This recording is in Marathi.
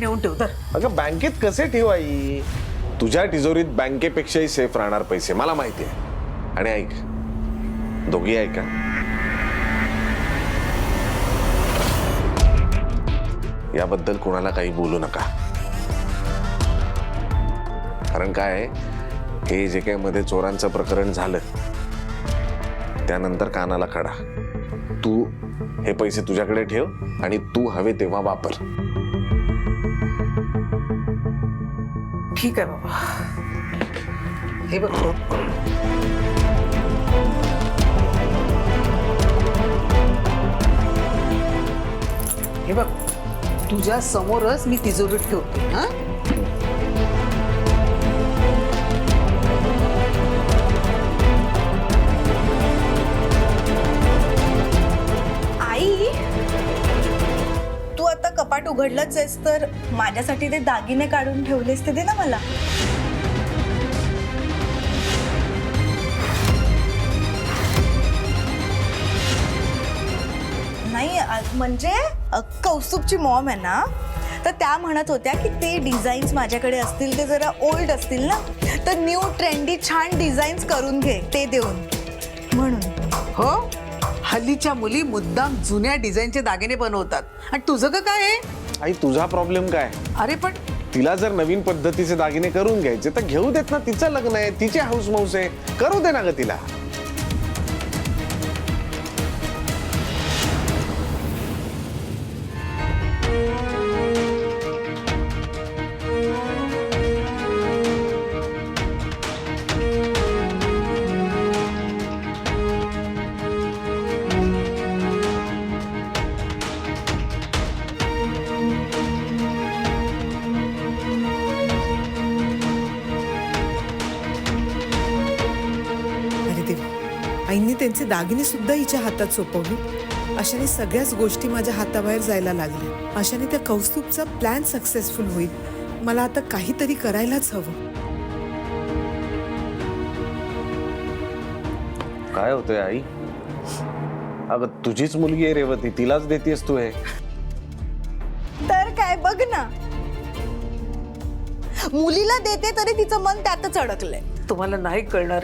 नेऊन ठेव तर. अगं बँकेत कसे ठेव आई? तुझ्या तिजोरीत बँकेपेक्षाही सेफ राहणार पैसे मला माहिती आहे. आणि ऐक, दोघी ऐका, याबद्दल कोणाला काही बोलू नका. कारण काय आहे, हे जे काही मध्ये चोरांचं प्रकरण झालं त्यानंतर कानाला खडा. तू हे पैसे तुझ्याकडे ठेव आणि तू हवे तेव्हा वापर. ठीक आहे बाबा. हे बघ, हे बघ, तुझ्या समोरच मी तिजोरीत ठेवते. हा, आई, तू आता कपाट उघडलंच आहेस तर माझ्यासाठी ते दागिने काढून ठेवलेस ते दे ना मला. नाही म्हणजे कौस्तुभची मॉम आहे ना, तर त्या म्हणत होत्या की ते डिझाईन्स माझ्याकडे असतील ते जरा ओल्ड असतील ना, तर न्यू ट्रेंडी छान डिझाईन्स करून घे ते देऊन म्हणून. हो, हल्लीच्या मुली मुद्दाम जुन्या डिझाईनचे दागिने बनवतात. आणि तुझं का काय आहे? आई तुझा प्रॉब्लेम काय? अरे पण तिला जर नवीन पद्धतीचे दागिने करून घ्यायचे तर घेऊ देत ना. तिचं लग्न आहे, तिची हाऊस माऊस आहे, करू दे ना ग तिला. अरे देवा, आईने त्यांचे दागिने सुद्धा हिच्या हातात सोपवले. अशाने सगळ्याच गोष्टी माझ्या हाताबाहेर जायला लागल्या. अशाने त्या कौस्तुभचा प्लॅन सक्सेसफुल होईल. मला आता काहीतरी करायलाच हवं. काय होतंय आई? अगं तुझीच मुलगी आहे रेवती, तिलाच देतेस तू हे. तर काय बघ ना, मुलीला देते तरी तिचं मन त्यातच अडकलंय. तुम्हाला नाही कळणार.